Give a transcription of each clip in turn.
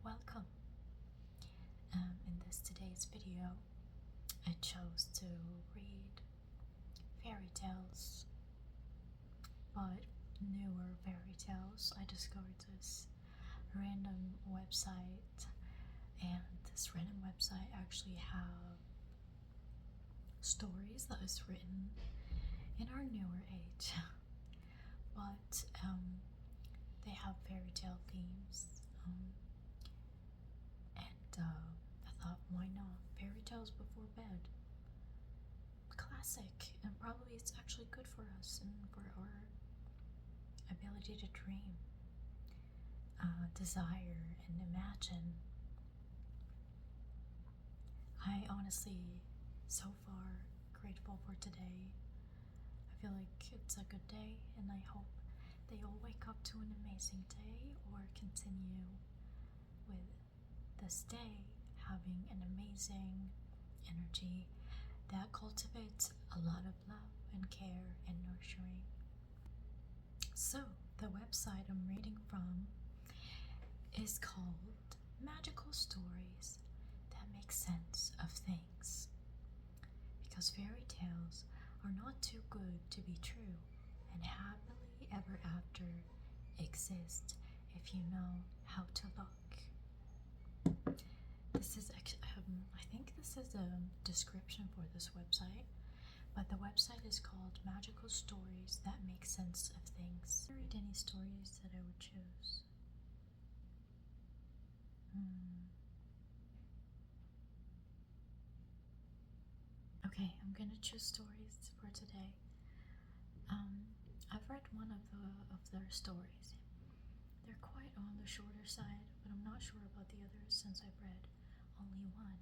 welcome. In today's video, I chose to read fairy tales, but newer fairy tales. I discovered this random website, and this random website actually have stories that is written in our newer age, but they have fairy tale themes. I thought, why not? Fairy tales before bed. Classic, and probably it's actually good for us and for our ability to dream, desire, and imagine. I honestly, so far, grateful for today. I feel like it's a good day, and I hope they all wake up to an amazing day or continue with this day having an amazing energy that cultivates a lot of love and care and nurturing. So, the website I'm reading from is called Magical Stories That Make Sense of Things. Because fairy tales are not too good to be true, and happily ever after exist if you know how to look. This is I think this is a description for this website, but the website is called Magical Stories That Make Sense of Things. I read any stories that I would choose. Okay, I'm gonna choose stories for today. I've read one of their stories. They're quite on the shorter side, but I'm not sure about the others since I've read only one.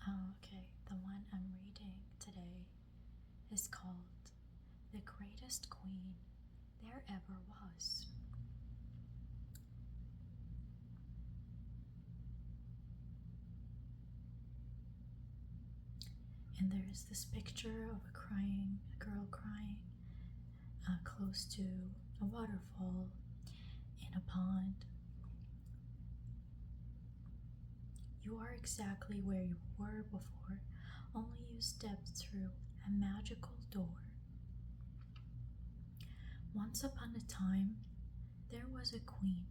Okay, the one I'm reading today is called The Greatest Queen There Ever Was. And there's this picture of a girl crying, close to a waterfall in a pond. You are exactly where you were before, only you stepped through a magical door. Once upon a time, there was a queen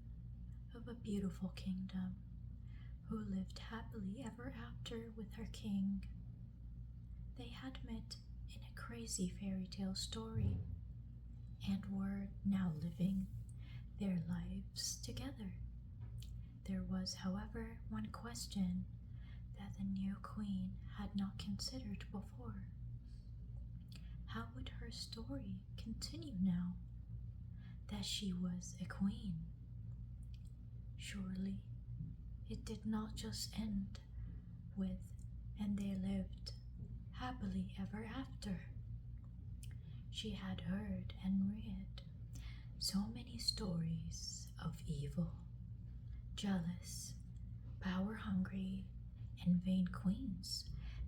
of a beautiful kingdom who lived happily ever after with her king. They had met in a crazy fairy tale story and were now living their lives together. There was, however, one question that the new queen had not considered before. How would her story continue now that she was a queen? Surely it did not just end with, and they lived happily ever after. She had heard and read so many stories of evil, jealous, power-hungry, and vain queens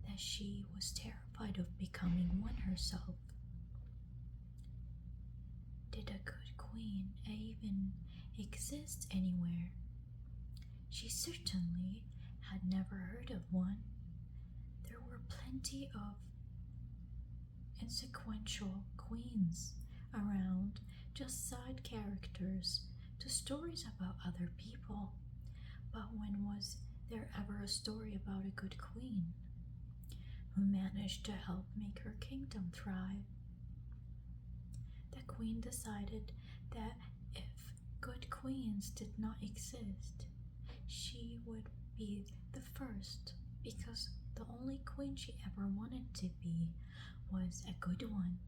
that she was terrified of becoming one herself. Did a good queen even exist anywhere? She certainly had never heard of one. There were plenty of inconsequential queens around, just side characters to stories about other people. But when was there ever a story about a good queen who managed to help make her kingdom thrive? The queen decided that if good queens did not exist, she would be the first, because the only queen she ever wanted to be was a good one.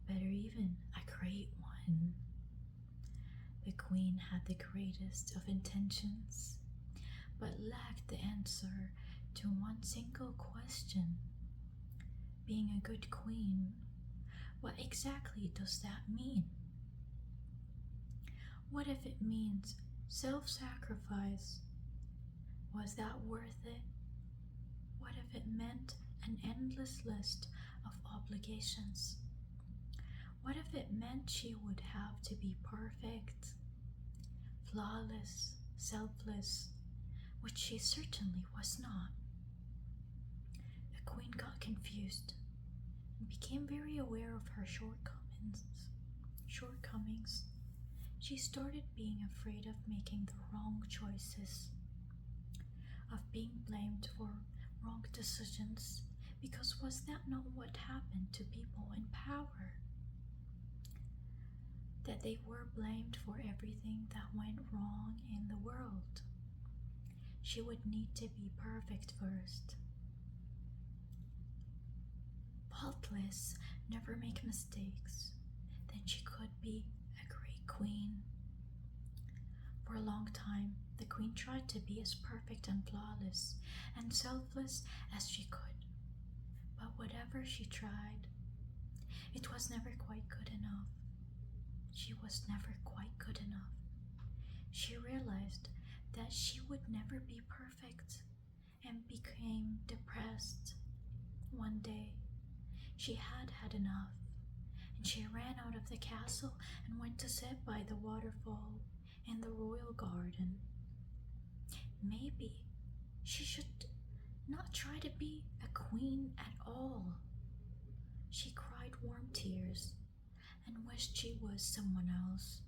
Better even, a great one. The queen had the greatest of intentions, but lacked the answer to one single question. Being a good queen, what exactly does that mean? What if it means self-sacrifice? Was that worth it? What if it meant an endless list of obligations? What if it meant she would have to be perfect? flawless, selfless, which she certainly was not. The queen got confused and became very aware of her shortcomings. She started being afraid of making the wrong choices, of being blamed for wrong decisions, because was that not what happened to people in power? That they were blamed for everything that went wrong in the world. She would need to be perfect first. Faultless, never make mistakes, then she could be a great queen. For a long time, the queen tried to be as perfect and flawless and selfless as she could. But whatever she tried, it was never quite good enough. She was never quite good enough. She realized that she would never be perfect and became depressed. One day, she had had enough, and she ran out of the castle and went to sit by the waterfall in the royal garden. Maybe she should not try to be a queen at all. She cried warm tears and wished she was someone else,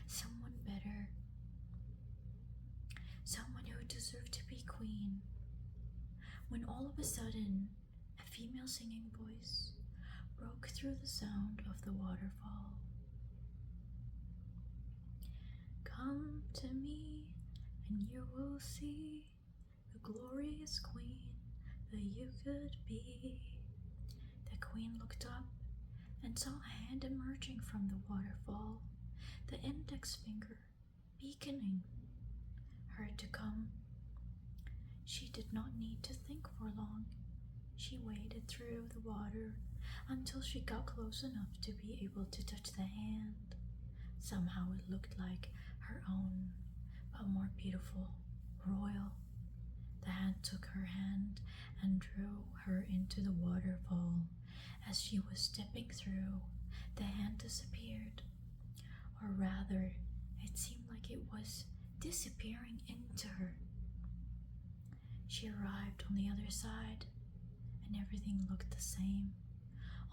someone better, someone who deserved to be queen. When all of a sudden, a female singing voice broke through the sound of the waterfall. Come to me, and you will see the glorious queen that you could be. The queen looked up and saw a hand emerging from the waterfall, the index finger beckoning her to come. She did not need to think for long. She waded through the water until she got close enough to be able to touch the hand. Somehow it looked like her own, but more beautiful, royal. The hand took her hand and drew her into the waterfall. As she was stepping through, the hand disappeared. Or rather, it seemed like it was disappearing into her. She arrived on the other side, and everything looked the same,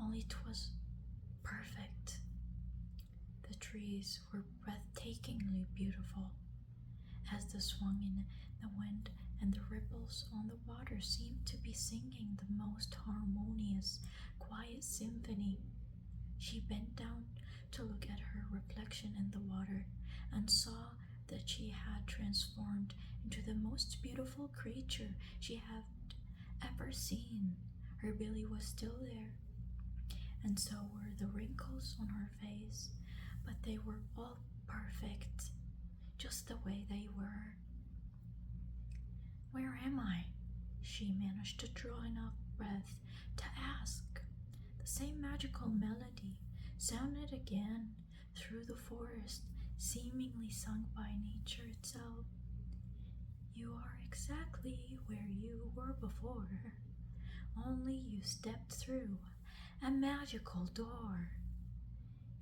only it was perfect. The trees were breathtakingly beautiful, as they swung in the wind, and the ripples on the water seemed to be singing the most harmonious, quiet symphony. She bent down to look at her reflection in the water and saw that she had transformed into the most beautiful creature she had ever seen. Her belly was still there, and so were the wrinkles on her face, but they were all perfect, just the way they were. Where am I? She managed to draw enough breath to ask. The same magical melody sounded again through the forest, seemingly sung by nature itself. You are exactly where you were before, only you stepped through a magical door.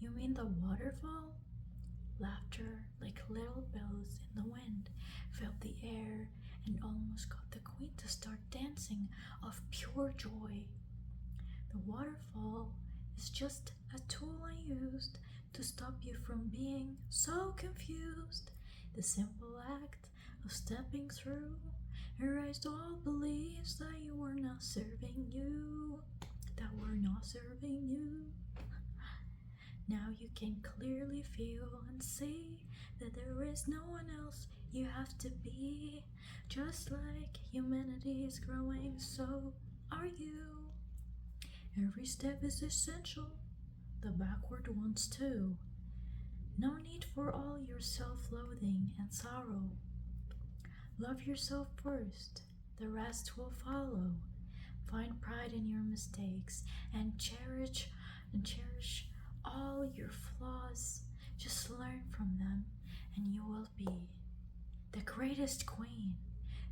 You mean the waterfall? Laughter like little bells in the wind filled the air and almost got the queen to start dancing of pure joy. The waterfall is just a tool I used to stop you from being so confused. The simple act of stepping through erased all beliefs that were not serving you. Now you can clearly feel and see that there is no one else you have to be. Just like humanity is growing, so are you. Every step is essential, the backward ones too. No need for all your self-loathing and sorrow. Love yourself first, the rest will follow. Find pride in your mistakes and cherish all your flaws. Just learn from them and you will be the greatest queen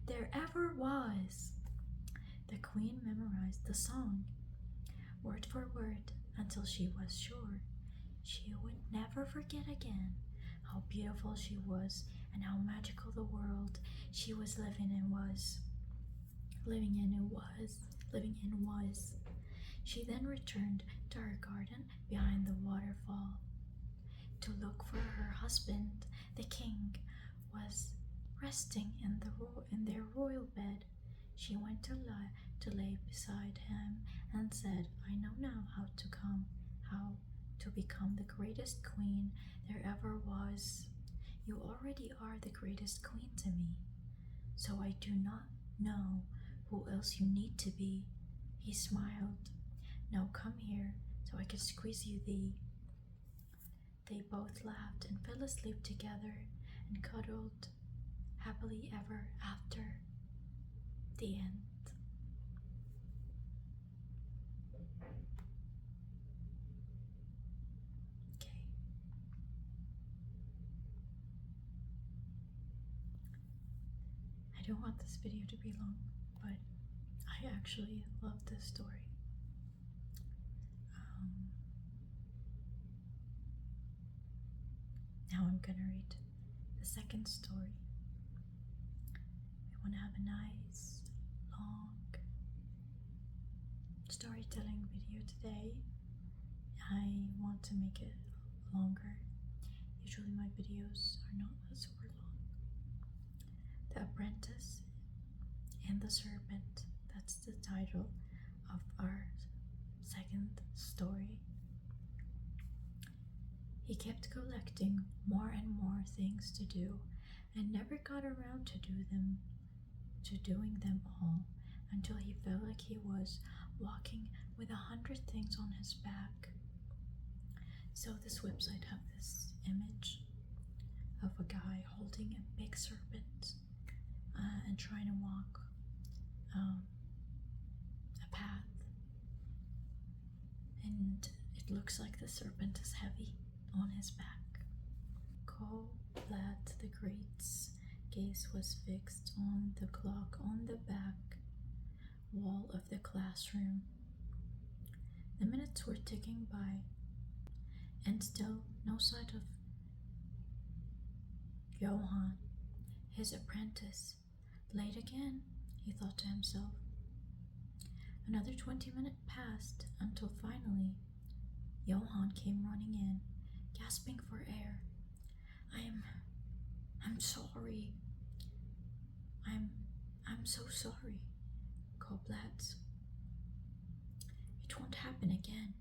there ever was. The queen memorized the song, word for word, until she was sure she would never forget again how beautiful she was and how magical the world she was living in was. She then returned to her garden behind the waterfall to look for her husband. The king was resting in their royal bed. She went to lay beside him and said, "I know now how to become the greatest queen there ever was. You already are the greatest queen to me, so I do not know who else you need to be." He smiled. "Now come here so I can squeeze you thee." They both laughed and fell asleep together and cuddled happily ever after. The end. Okay. I don't want this video to be long, but I actually love this story. Now I'm gonna read the second story. We want to have a nice, long storytelling video today. I want to make it longer. Usually my videos are not super long. The Apprentice and the Serpent. That's the title of our second story. He kept collecting more and more things to do and never got around to doing them all until he felt like he was walking with 100 things on his back. So this website have this image of a guy holding a big serpent and trying to walk a path, and it looks like the serpent is heavy on his back. Colette the Great's gaze was fixed on the clock on the back wall of the classroom. The minutes were ticking by, and still no sight of Johann, his apprentice. Late again, he thought to himself. Another 20 minutes passed until finally Johann came running in, gasping for air. I'm sorry. I'm so sorry, Colette. It won't happen again.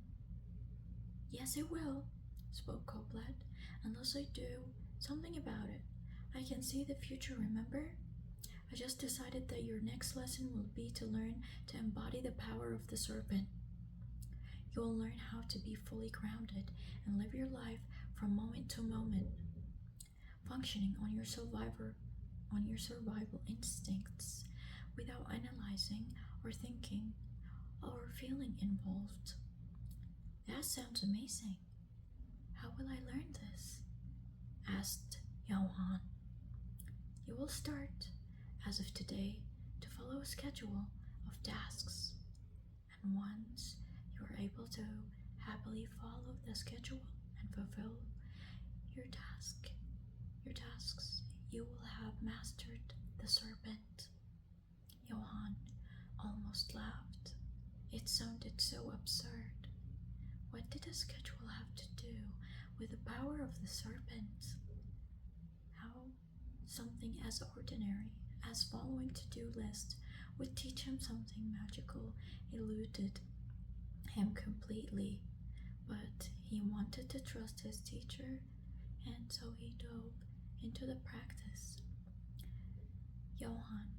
Yes, it will, spoke Colette, unless I do something about it. I can see the future, remember? I just decided that your next lesson will be to learn to embody the power of the serpent. You'll learn how to be fully grounded and live your life from moment to moment, functioning on your survival instincts without analyzing or thinking or feeling involved. That sounds amazing. How will I learn this? Asked Johann. You will start, as of today, to follow a schedule of tasks, and once you are able to happily follow the schedule and fulfill your tasks, you will have mastered the serpent. Johann almost laughed. It sounded so absurd. What did a schedule have to do with the power of the serpent? How something as ordinary as following to-do list would teach him something magical eluded him completely, but he wanted to trust his teacher, and so he dove into the practice. Johann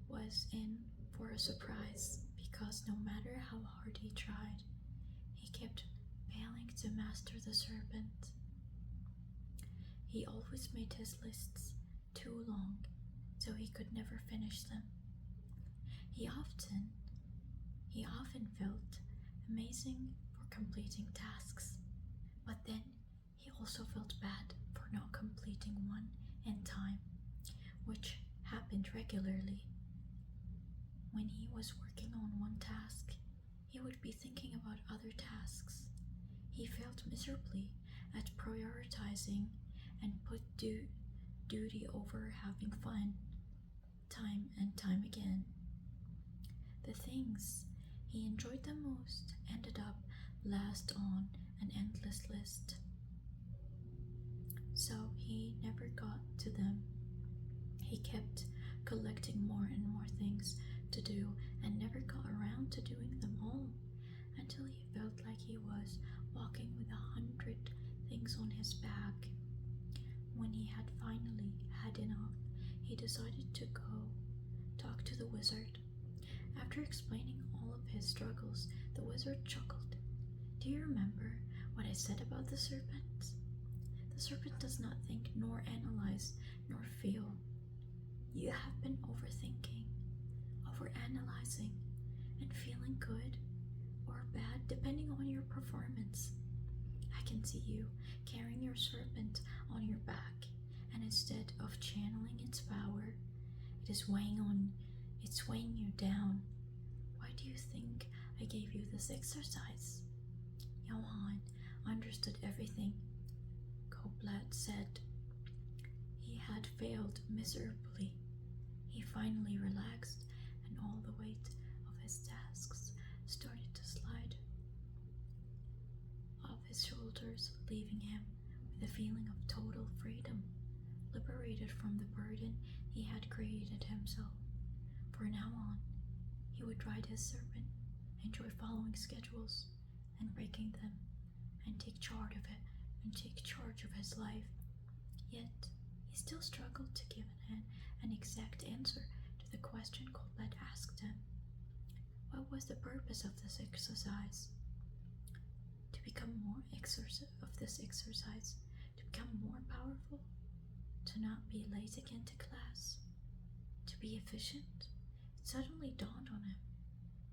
was in for a surprise because no matter how hard he tried, he kept failing to master the serpent. He always made his lists too long, so he could never finish them. He often felt amazing for completing tasks, but then he also felt bad for not completing one in time, which happened regularly. When he was working on one task, he would be thinking about other tasks. He failed miserably at prioritizing and put due duty over having fun, time and time again. The things he enjoyed the most ended up last on an endless list. So he never got to them. He kept collecting more and more things to do and never got around to doing them all until he felt like he was walking with 100 things on his back. When he had finally had enough, he decided to go talk to the wizard. After explaining all of his struggles, the wizard chuckled. Do you remember what I said about the serpent? The serpent does not think, nor analyze, nor feel. You have been overthinking, overanalyzing, and feeling good or bad depending on your performance. I can see you carrying your serpent on your back, and instead of channeling its power, it is weighing you down. Why do you think I gave you this exercise? Johann understood everything. Koblat said he had failed miserably. He finally relaxed, and all the weight of his tasks started to slide off his shoulders, leaving him with a feeling of total freedom, liberated from the burden he had created himself. For now on, he would ride his serpent, enjoy following schedules and breaking them, and take charge of his life. Yet, he still struggled to give an exact answer to the question Colette asked him. What was the purpose of this exercise? To become more of this exercise, to become more powerful, to not be late again to class, to be efficient. It suddenly dawned on him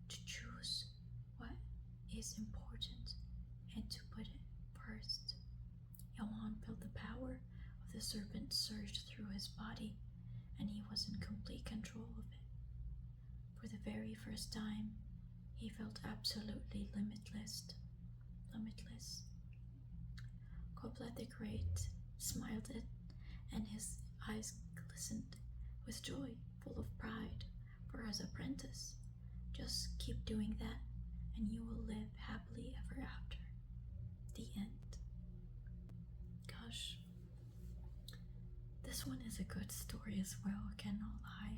to choose what is important and to put it first. Johann felt the power of the serpent surge through his body, and he was in complete control of it. For the very first time, he felt absolutely limitless. Koblat the Great smiled at, and his eyes glistened with joy, full of pride for his apprentice. Just keep doing that, and you will live happily ever after. The end. Gosh, this one is a good story as well, I cannot lie.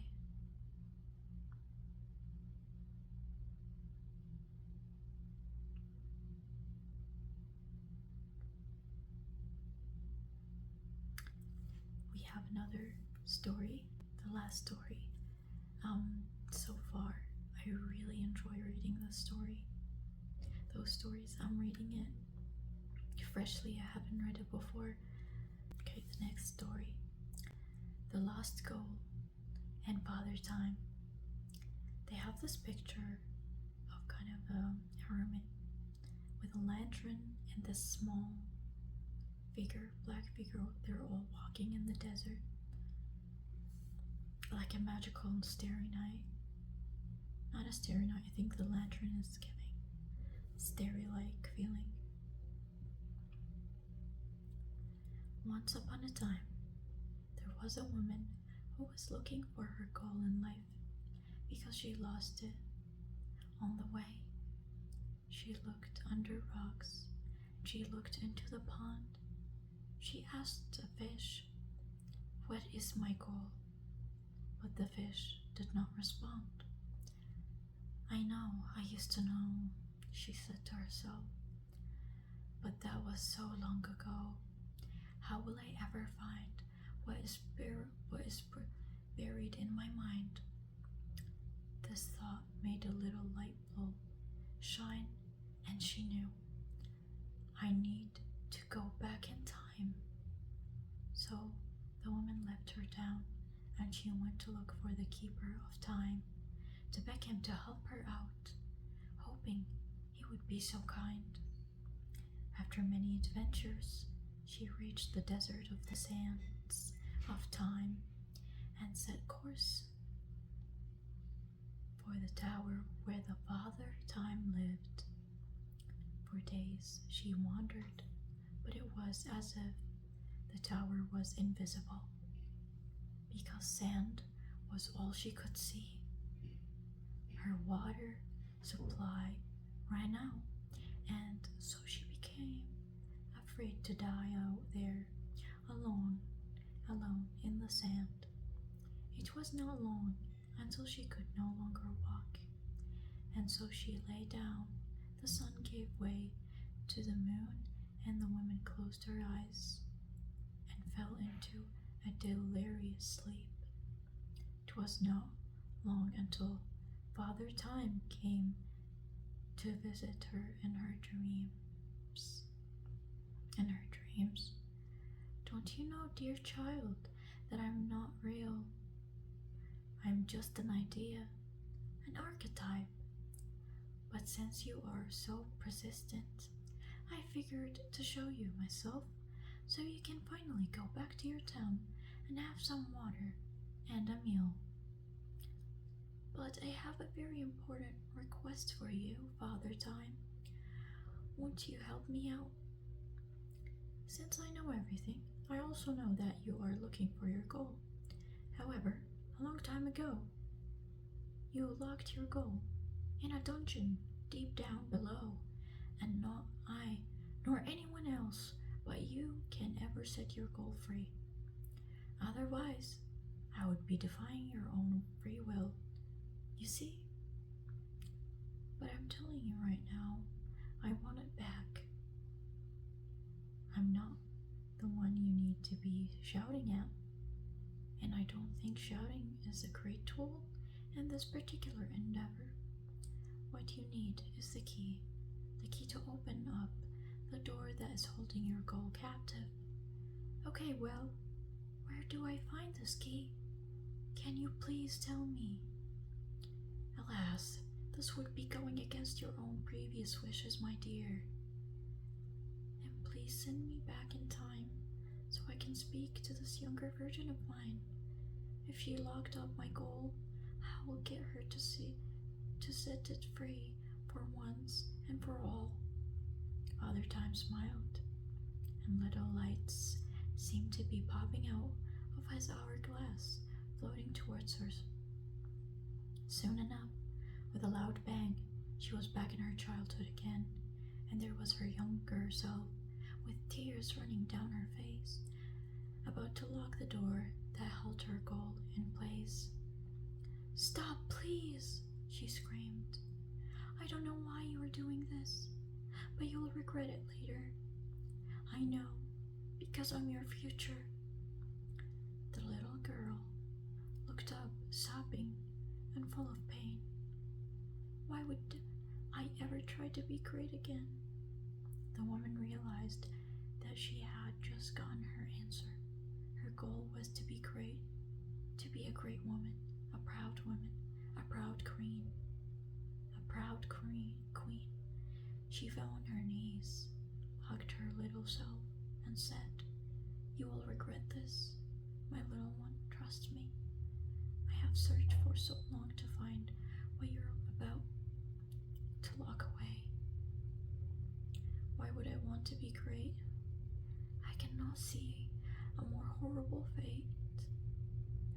We have another story, the last story. So far, I really enjoy reading this story. Those stories, I'm reading it freshly, I haven't read it before. Okay, the next story. The Lost Goal and Father Time. They have this picture of kind of a hermit with a lantern and this small figure, black figure. They're all walking in the desert like a magical and starry night. Not a starry night, I think the lantern is giving starry-like feeling. Once upon a time, there was a woman who was looking for her goal in life because she lost it. On the way, she looked under rocks. She looked into the pond. She asked a fish, "What is my goal?" But the fish did not respond. "I know, I used to know," she said to herself. "But that was so long ago. How will I ever find what is buried in my mind?" This thought made a little light bulb shine, and she knew, "I need to go back in time." So the woman left her down, and she went to look for the keeper of time, to beg him to help her out, hoping he would be so kind. After many adventures, she reached the desert of the sands of time and set course for the tower where the Father Time lived. For days she wandered, but it was as if the tower was invisible. because sand was all she could see. Her water supply ran out, and so she became afraid to die out there alone, alone in the sand. It was not long until she could no longer walk, and so she lay down. The sun gave way to the moon, and the woman closed her eyes and fell into a delirious sleep. 'Twas not long until Father Time came to visit her in her dreams. Don't you know, dear child, that I'm not real? I'm just an idea, an archetype. But since you are so persistent, I figured to show you myself so you can finally go back to your town and have some water and a meal. But I have a very important request for you, Father Time. Won't you help me out? Since I know everything, I also know that you are looking for your goal. However, a long time ago, you locked your goal in a dungeon deep down below, and not I, nor anyone else but you can ever set your goal free. Otherwise, I would be defying your own free will. You see? But I'm telling you right now, I want it back. I'm not the one you need to be shouting at, and I don't think shouting is a great tool in this particular endeavor. What you need is the key to open up the door that is holding your goal captive. Okay, well, where do I find this key? Can you please tell me? Alas, this would be going against your own previous wishes, my dear. And please send me back in time so I can speak to this younger version of mine. If she locked up my goal, I will get her to set it free for once and for all. Father Time smiled, and little lights seemed to be popping out of his hourglass, floating towards her. Soon enough, with a loud bang, she was back in her childhood again, and there was her younger self, with tears running down her face, about to lock the door that held her goal in place. "Stop, please!" she screamed. "I don't know why you are doing this, but you'll regret it later. I know, because I'm your future." The little girl looked up, sobbing and full of pain. Why would I ever try to be great again? The woman realized that she had just gotten her answer. Her goal was to be great, to be a great woman, a proud woman, a proud queen, queen. She fell on her knees, hugged her little self, and said, "You will regret this, my little one, trust me. I have searched for so long to find what you're about to lock away. Why would I want to be great? I cannot see a more horrible fate.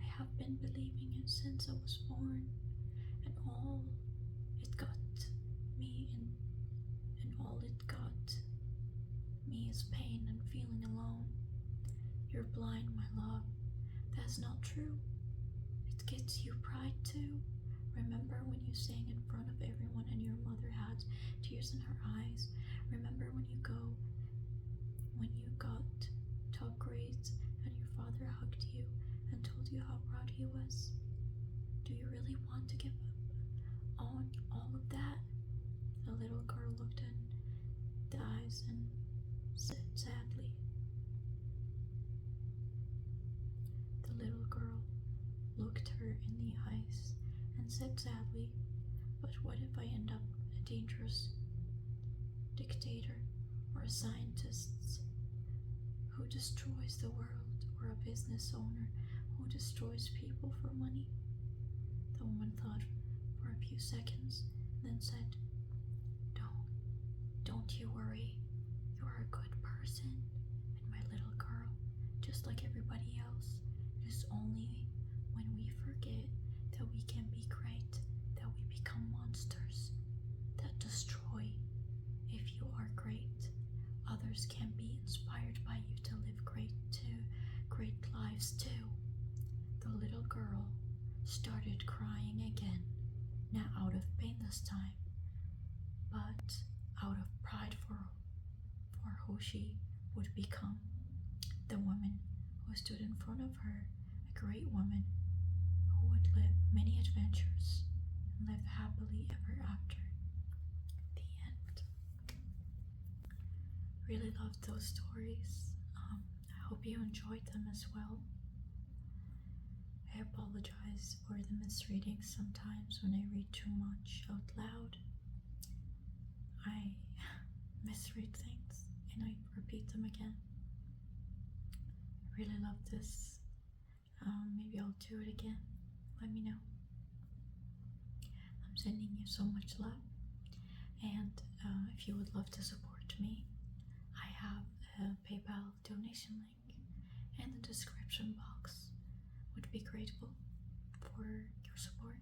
I have been believing it since I was born, and all it got me is pain and feeling alone. You're blind, my love. That's not true. It gets you pride too. Remember when you sang in front of everyone and your mother had tears in her eyes? Remember when you got top grades and your father hugged you and told you how proud he was? Do you really want to give up on all of that?" The little girl looked in the eyes and said sadly. The little girl looked her in the eyes and said sadly, "But what if I end up a dangerous dictator or a scientist who destroys the world, or a business owner who destroys people for money?" The woman thought for a few seconds, then said, Don't you worry. You're a good person, and my little girl, just like everybody else, it is only when we forget that we can be great, that we become monsters that destroy. If you are great, others can be inspired by you to live great lives too. The little girl started crying again, not out of pain this time, but out of pride for who she would become. The woman who stood in front of her, a great woman who would live many adventures and live happily ever after. The end. Really loved those stories. I hope you enjoyed them as well. I apologize for the misreadings sometimes when I read too much out loud. I misread things and I repeat them again. I really love this. Maybe I'll do it again. Let me know. I'm sending you so much love. And if you would love to support me, I have a PayPal donation link in the description box. Would be grateful for your support.